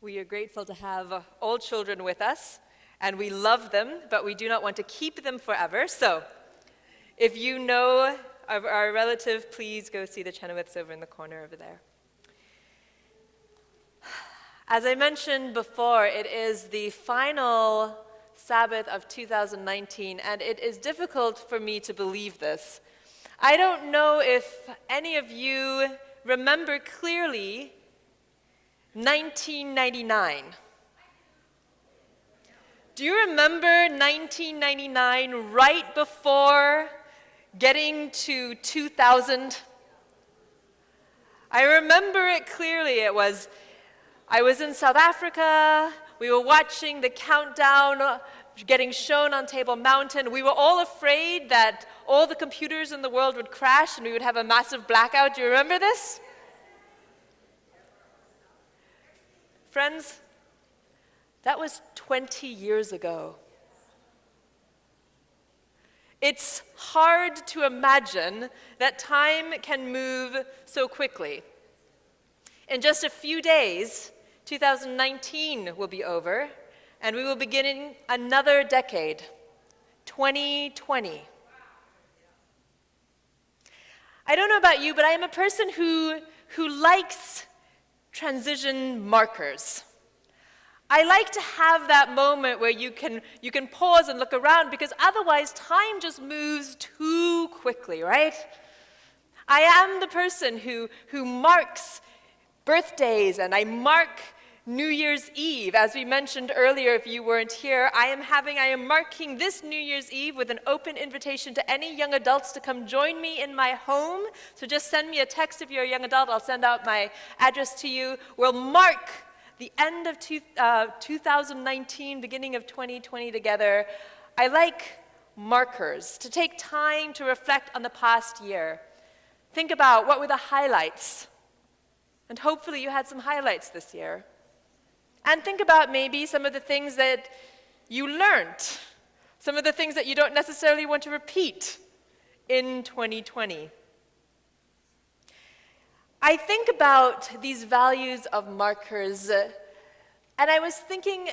We are grateful to have all children with us, and we love them, but we do not want to keep them forever. So, if you know of our relative, please go see the Chenoweths over in the corner over there. As I mentioned before, it is the final Sabbath of 2019, and it is difficult for me to believe this. I don't know if any of you remember clearly 1999. Do you remember 1999 right before getting to 2000? I remember it clearly. I was in South Africa. We were watching the countdown getting shown on Table Mountain. We were all afraid that all the computers in the world would crash and we would have a massive blackout. Do you remember this? Friends, that was 20 years ago. It's hard to imagine that time can move so quickly. In just a few days, 2019 will be over, and we will begin another decade, 2020. I don't know about you, but I am a person who likes transition markers. I like to have that moment where you can pause and look around, because otherwise time just moves too quickly, right? I am the person who marks birthdays, and I mark New Year's Eve. As we mentioned earlier, if you weren't here, I am marking this New Year's Eve with an open invitation to any young adults to come join me in my home. So just send me a text if you're a young adult. I'll send out my address to you. We'll mark the end of 2019, beginning of 2020 together. I like markers, to take time to reflect on the past year. Think about what were the highlights. And hopefully you had some highlights this year. And think about maybe some of the things that you learned, some of the things that you don't necessarily want to repeat in 2020. I think about these values of markers, and I was thinking,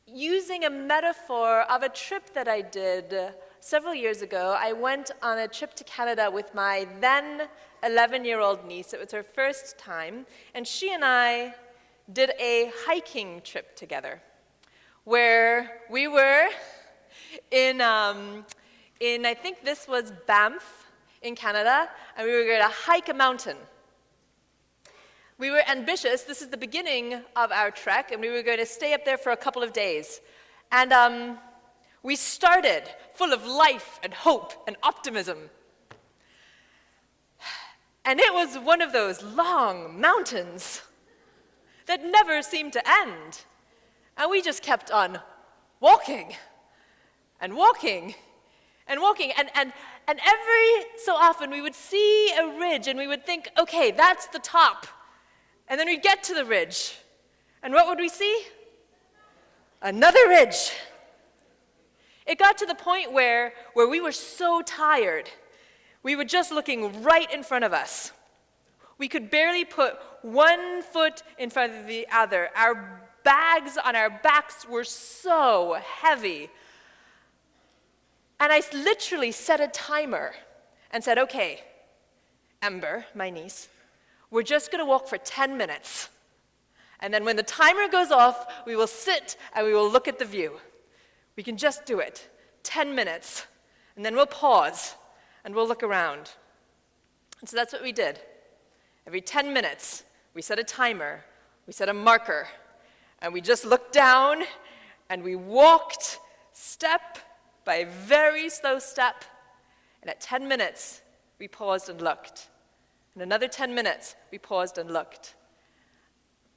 using a metaphor of a trip that I did several years ago. I went on a trip to Canada with my then 11-year-old niece. It was her first time, and she and I did a hiking trip together, where we were in I think this was Banff in Canada, and we were going to hike a mountain. We were ambitious. This is the beginning of our trek, and we were going to stay up there for a couple of days. And we started full of life and hope and optimism. And it was one of those long mountains that never seemed to end. And we just kept on walking and walking and walking. And every so often we would see a ridge and we would think, okay, that's the top. And then we'd get to the ridge. And what would we see? Another ridge. It got to the point where we were so tired, we were just looking right in front of us. We could barely put one foot in front of the other. Our bags on our backs were so heavy. And I literally set a timer and said, okay, Ember, my niece, we're just going to walk for 10 minutes. And then when the timer goes off, we will sit and we will look at the view. We can just do it, 10 minutes. And then we'll pause and we'll look around. And so that's what we did. Every 10 minutes, we set a timer, we set a marker, and we just looked down and we walked step by very slow step. And at 10 minutes, we paused and looked. And another 10 minutes, we paused and looked.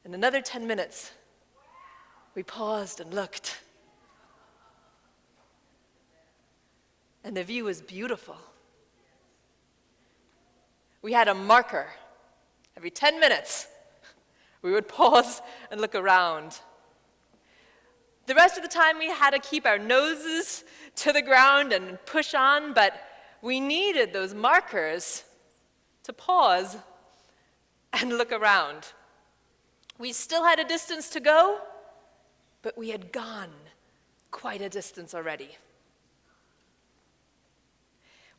And another 10 minutes, we paused and looked. And the view was beautiful. We had a marker. Every 10 minutes, we would pause and look around. The rest of the time, we had to keep our noses to the ground and push on, but we needed those markers to pause and look around. We still had a distance to go, but we had gone quite a distance already.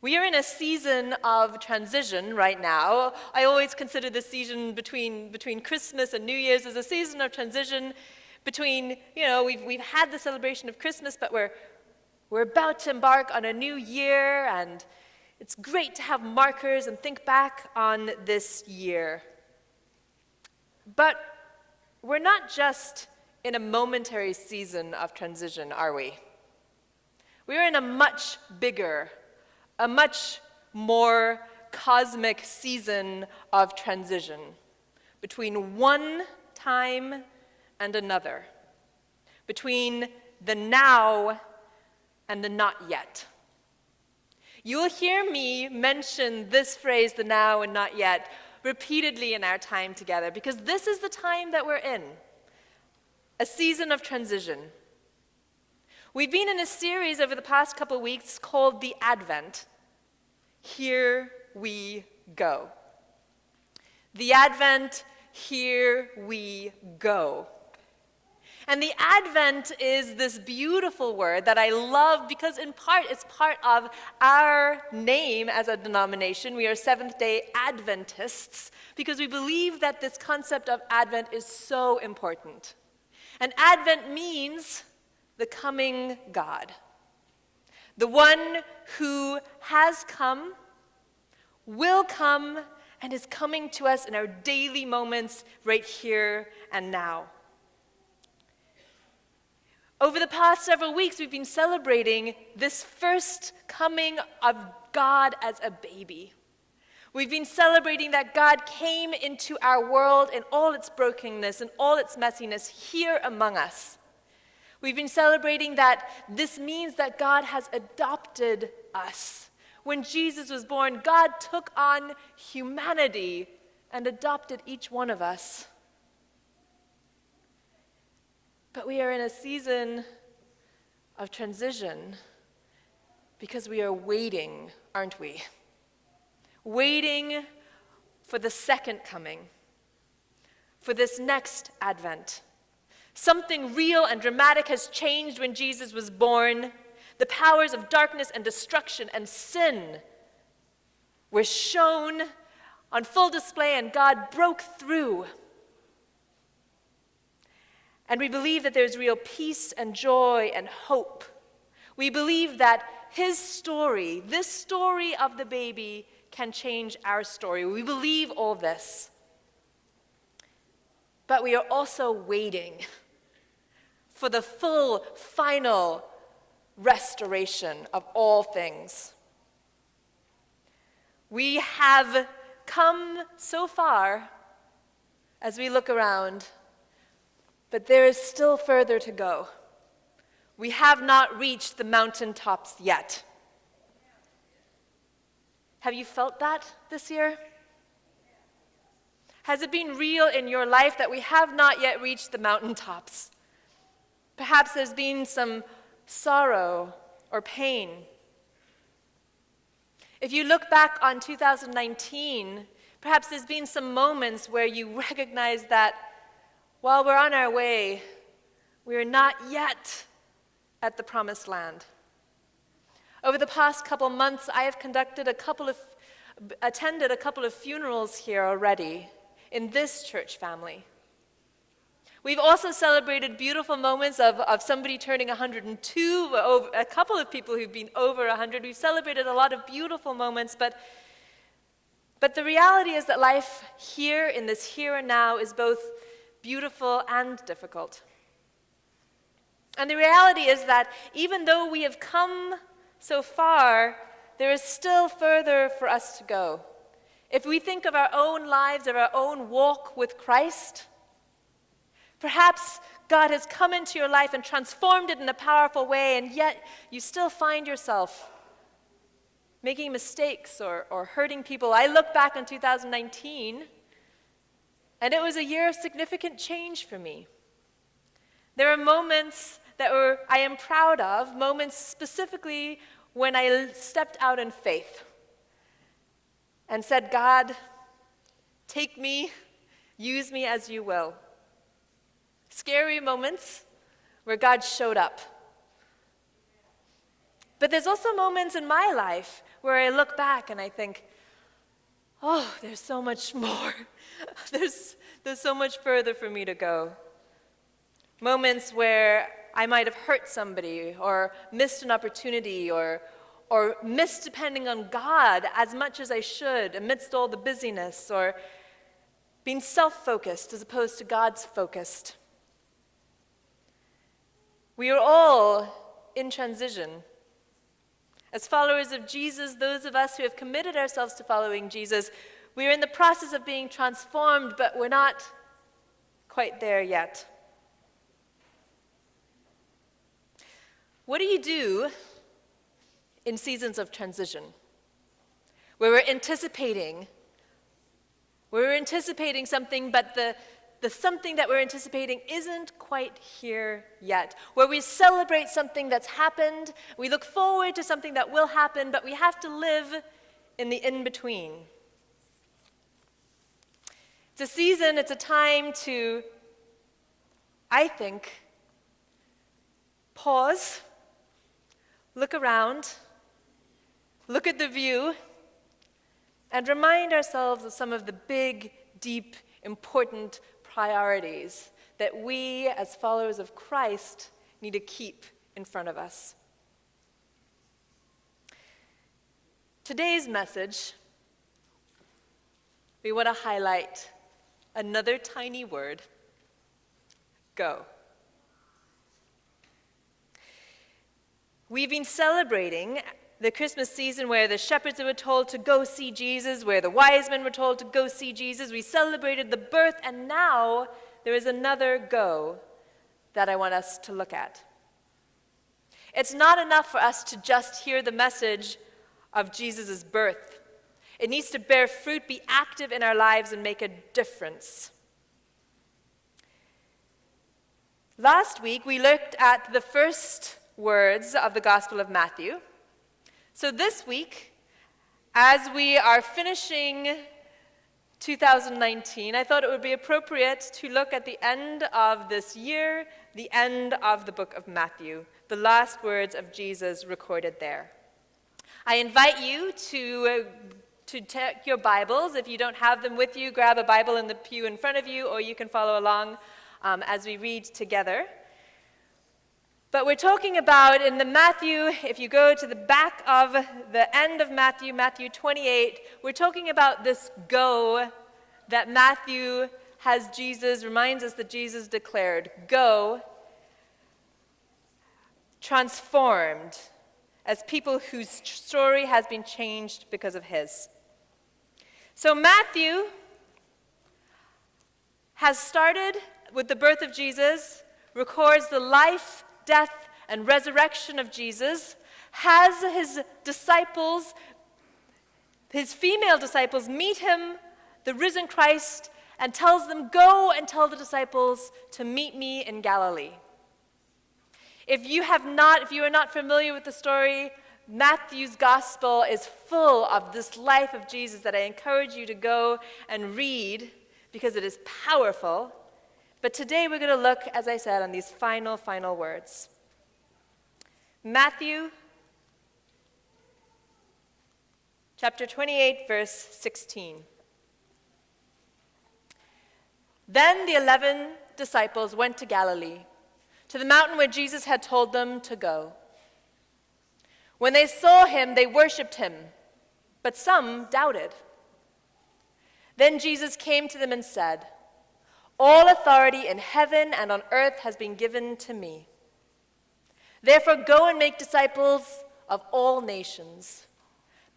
We are in a season of transition right now. I always consider the season between Christmas and New Year's as a season of transition between, we've had the celebration of Christmas, but we're about to embark on a new year, and it's great to have markers and think back on this year. But we're not just in a momentary season of transition, are we? We're in a much bigger, a much more cosmic season of transition between one time and another, between the now and the not yet. You'll hear me mention this phrase, the now and not yet, repeatedly in our time together, because this is the time that we're in, a season of transition. We've been in a series over the past couple of weeks called The Advent. Here we go. The Advent, here we go. And the Advent is this beautiful word that I love because in part it's part of our name as a denomination. We are Seventh-day Adventists because we believe that this concept of Advent is so important. And Advent means the coming God. The one who has come, will come, and is coming to us in our daily moments right here and now. Over the past several weeks, we've been celebrating this first coming of God as a baby. We've been celebrating that God came into our world in all its brokenness and all its messiness here among us. We've been celebrating that this means that God has adopted us. When Jesus was born, God took on humanity and adopted each one of us. But we are in a season of transition because we are waiting, aren't we? Waiting for the second coming, for this next Advent. Something real and dramatic has changed when Jesus was born. The powers of darkness and destruction and sin were shown on full display, and God broke through. And we believe that there's real peace and joy and hope. We believe that his story, this story of the baby, can change our story. We believe all this. But we are also waiting for the full, final restoration of all things. We have come so far as we look around, but there is still further to go. We have not reached the mountaintops yet. Have you felt that this year? Has it been real in your life that we have not yet reached the mountaintops? Perhaps there's been some sorrow or pain. If you look back on 2019, perhaps there's been some moments where you recognize that while we're on our way, we are not yet at the promised land. Over the past couple months, I have attended a couple of funerals here already in this church family. We've also celebrated beautiful moments of somebody turning 102, a couple of people who've been over 100. We've celebrated a lot of beautiful moments, but the reality is that life here, in this here and now, is both beautiful and difficult. And the reality is that even though we have come so far, there is still further for us to go. If we think of our own lives, of our own walk with Christ, perhaps God has come into your life and transformed it in a powerful way, and yet you still find yourself making mistakes or hurting people. I look back on 2019, and it was a year of significant change for me. There are moments that I am proud of, moments specifically when I stepped out in faith and said, God, take me, use me as you will. scary moments where God showed up. But there's also moments in my life where I look back and I think, oh, there's so much more. There's so much further for me to go. Moments where I might have hurt somebody or missed an opportunity or missed depending on God as much as I should amidst all the busyness, or being self-focused as opposed to God's focused. We are all in transition. As followers of Jesus, those of us who have committed ourselves to following Jesus, we are in the process of being transformed, but we're not quite there yet. What do you do in seasons of transition, where we're anticipating something, but the something that we're anticipating isn't quite here yet, where we celebrate something that's happened, we look forward to something that will happen, but we have to live in the in-between? It's a season, it's a time to, I think, pause, look around, look at the view, and remind ourselves of some of the big, deep, important priorities that we, as followers of Christ, need to keep in front of us. Today's message, we want to highlight another tiny word: go. We've been celebrating the Christmas season where the shepherds were told to go see Jesus, where the wise men were told to go see Jesus. We celebrated the birth, and now there is another go that I want us to look at. It's not enough for us to just hear the message of Jesus' birth. It needs to bear fruit, be active in our lives, and make a difference. Last week, we looked at the first words of the Gospel of Matthew. So this week, as we are finishing 2019, I thought it would be appropriate to look at the end of this year, the end of the book of Matthew, the last words of Jesus recorded there. I invite you to take your Bibles. If you don't have them with you, grab a Bible in the pew in front of you, or you can follow along as we read together. But we're talking about in the Matthew, if you go to the back of the end of Matthew, Matthew 28, we're talking about this go that Matthew reminds us that Jesus declared. Go, transformed as people whose story has been changed because of his. So Matthew has started with the birth of Jesus, records the life, death, and resurrection of Jesus, has his disciples, his female disciples, meet him, the risen Christ, and tells them, go and tell the disciples to meet me in Galilee. If you are not familiar with the story, Matthew's gospel is full of this life of Jesus that I encourage you to go and read because it is powerful. But today we're going to look, as I said, on these final words. Matthew chapter 28, verse 16. Then the 11 disciples went to Galilee, to the mountain where Jesus had told them to go. When they saw him, they worshipped him, but some doubted. Then Jesus came to them and said, all authority in heaven and on earth has been given to me. Therefore go and make disciples of all nations,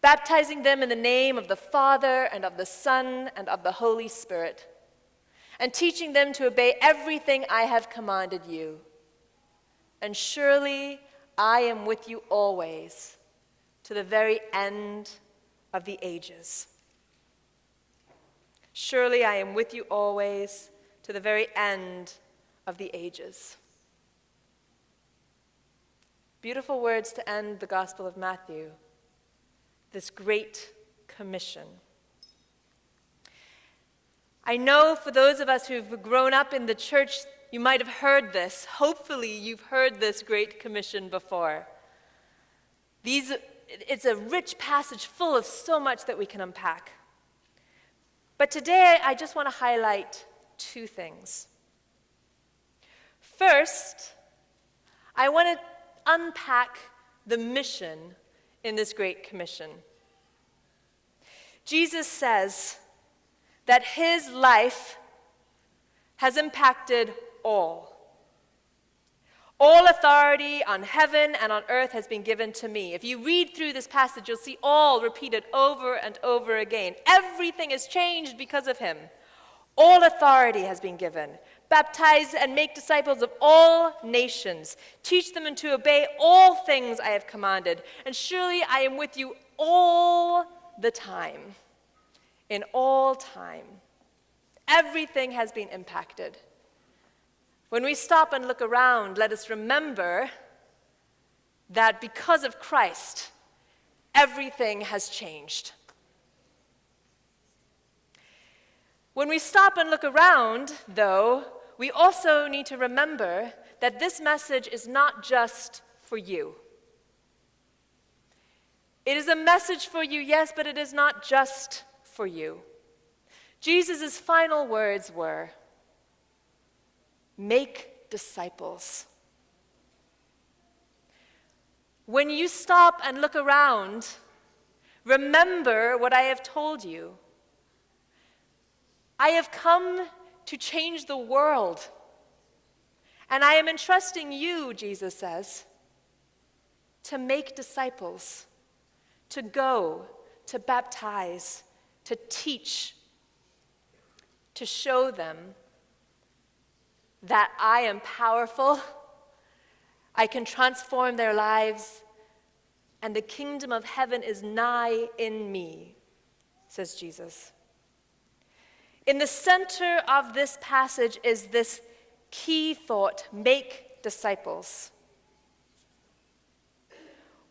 baptizing them in the name of the Father and of the Son and of the Holy Spirit, and teaching them to obey everything I have commanded you. And surely I am with you always, to the very end of the ages. Surely I am with you always, to the very end of the ages. Beautiful words to end the Gospel of Matthew, this great commission. I know for those of us who've grown up in the church, you might have heard this. Hopefully, you've heard this Great Commission before. It's a rich passage full of so much that we can unpack. But today, I just want to highlight two things. First, I want to unpack the mission in this Great Commission. Jesus says that his life has impacted all. All authority on heaven and on earth has been given to me. If you read through this passage, you'll see all repeated over and over again. Everything has changed because of him. All authority has been given. Baptize and make disciples of all nations. Teach them to obey all things I have commanded. And surely I am with you all the time. In all time. Everything has been impacted. When we stop and look around, let us remember that because of Christ, everything has changed. When we stop and look around, though, we also need to remember that this message is not just for you. It is a message for you, yes, but it is not just for you. Jesus' final words were, "Make disciples." When you stop and look around, remember what I have told you. I have come to change the world. And I am entrusting you, Jesus says, to make disciples, to go, to baptize, to teach, to show them that I am powerful, I can transform their lives, and the kingdom of heaven is nigh in me, says Jesus. In the center of this passage is this key thought, make disciples.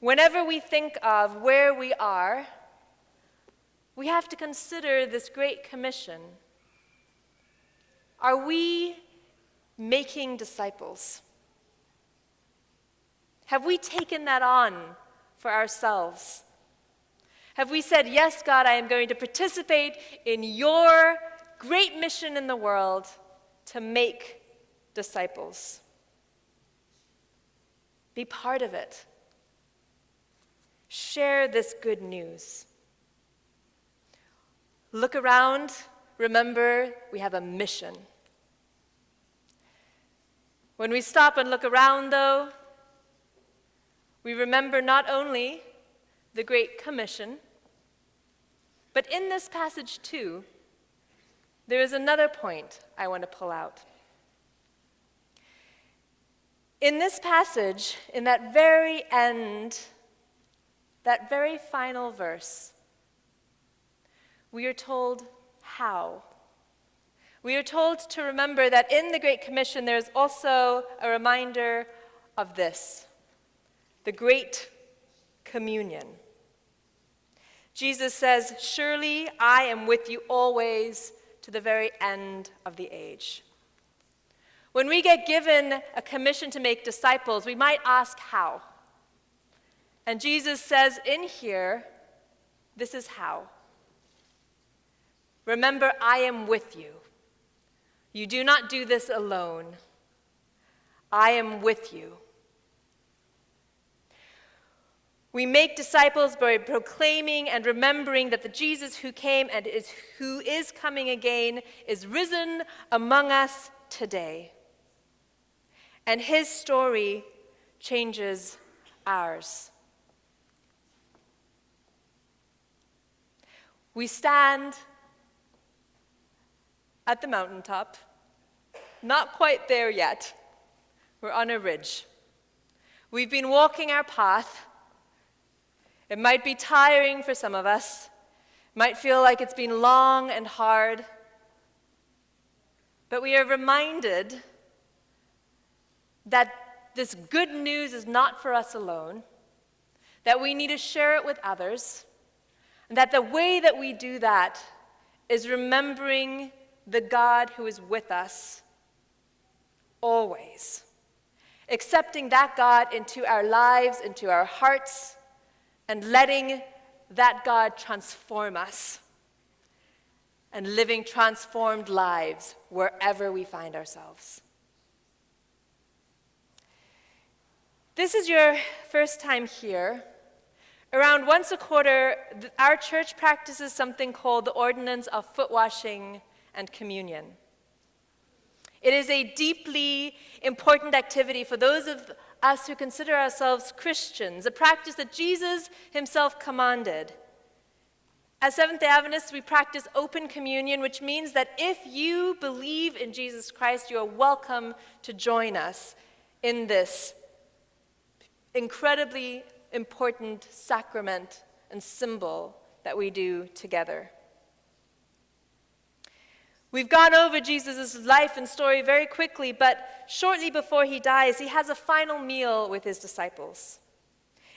Whenever we think of where we are, we have to consider this Great Commission. Are we making disciples? Have we taken that on for ourselves? Have we said, yes, God, I am going to participate in your great mission in the world to make disciples? Be part of it. Share this good news. Look around. Remember, we have a mission. When we stop and look around, though, we remember not only the Great Commission, but in this passage, too, there is another point I want to pull out. In this passage, in that very end, that very final verse, we are told how. We are told to remember that in the Great Commission there is also a reminder of this, the Great Communion. Jesus says, "Surely I am with you always to the very end of the age." When we get given a commission to make disciples, we might ask how. And Jesus says in here, this is how. Remember, I am with you. You do not do this alone. I am with you. We make disciples by proclaiming and remembering that the Jesus who came and who is coming again is risen among us today. And his story changes ours. We stand at the mountaintop, not quite there yet. We're on a ridge. We've been walking our path. It might be tiring for some of us. It might feel like it's been long and hard. But we are reminded that this good news is not for us alone, that we need to share it with others, and that the way that we do that is remembering the God who is with us always. Accepting that God into our lives, into our hearts, and letting that God transform us, and living transformed lives wherever we find ourselves. This is your first time here. Around once a quarter, our church practices something called the ordinance of foot washing and communion. It is a deeply important activity for those of us who consider ourselves Christians, a practice that Jesus himself commanded. As Seventh-day Adventists, we practice open communion, which means that if you believe in Jesus Christ, you are welcome to join us in this incredibly important sacrament and symbol that we do together. We've gone over Jesus' life and story very quickly, but shortly before he dies, he has a final meal with his disciples.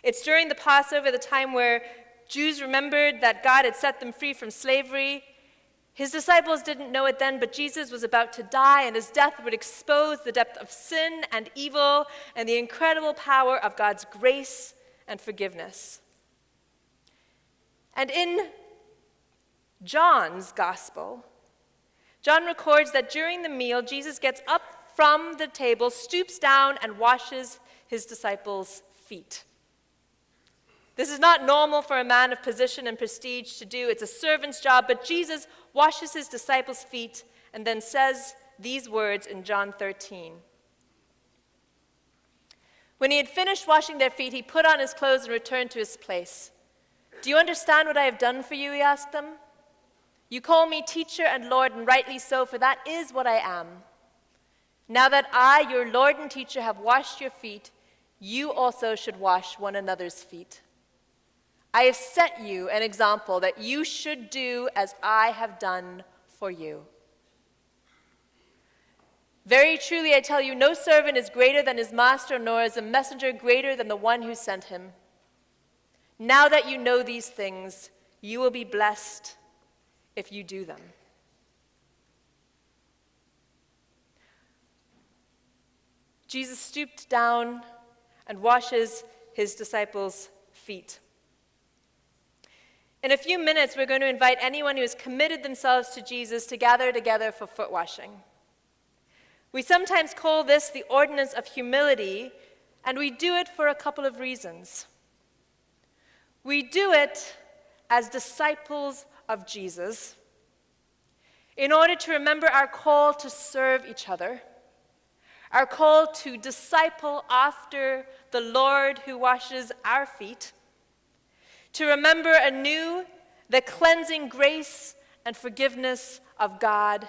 It's during the Passover, the time where Jews remembered that God had set them free from slavery. His disciples didn't know it then, but Jesus was about to die, and his death would expose the depth of sin and evil and the incredible power of God's grace and forgiveness. And in John's gospel, John records that during the meal, Jesus gets up from the table, stoops down, and washes his disciples' feet. This is not normal for a man of position and prestige to do. It's a servant's job, but Jesus washes his disciples' feet and then says these words in John 13. When he had finished washing their feet, he put on his clothes and returned to his place. "Do you understand what I have done for you?" he asked them. "You call me teacher and Lord, and rightly so, for that is what I am. Now that I, your Lord and teacher, have washed your feet, you also should wash one another's feet. I have set you an example that you should do as I have done for you. Very truly, I tell you, no servant is greater than his master, nor is a messenger greater than the one who sent him. Now that you know these things, you will be blessed if you do them." Jesus stooped down and washes his disciples' feet. In a few minutes, we're going to invite anyone who has committed themselves to Jesus to gather together for foot washing. We sometimes call this the ordinance of humility, and we do it for a couple of reasons. We do it as disciples of Jesus in order to remember our call to serve each other, our call to disciple after the Lord who washes our feet, to remember anew the cleansing grace and forgiveness of God,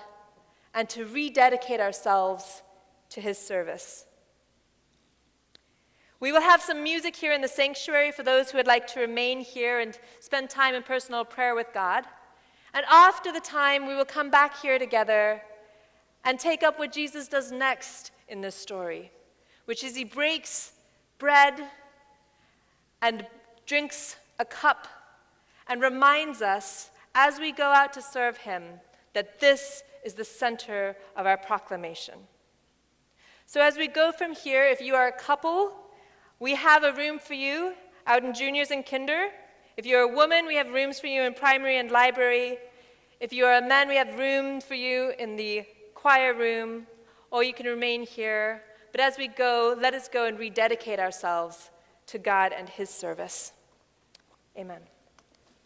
and to rededicate ourselves to his service. We will have some music here in the sanctuary for those who would like to remain here and spend time in personal prayer with God. And after the time, we will come back here together and take up what Jesus does next in this story, which is he breaks bread and drinks a cup and reminds us as we go out to serve him that this is the center of our proclamation. So as we go from here, if you are a couple, we have a room for you out in juniors and kinder. If you're a woman, we have rooms for you in primary and library. If you're a man, we have room for you in the choir room, or you can remain here. But as we go, let us go and rededicate ourselves to God and his service. Amen.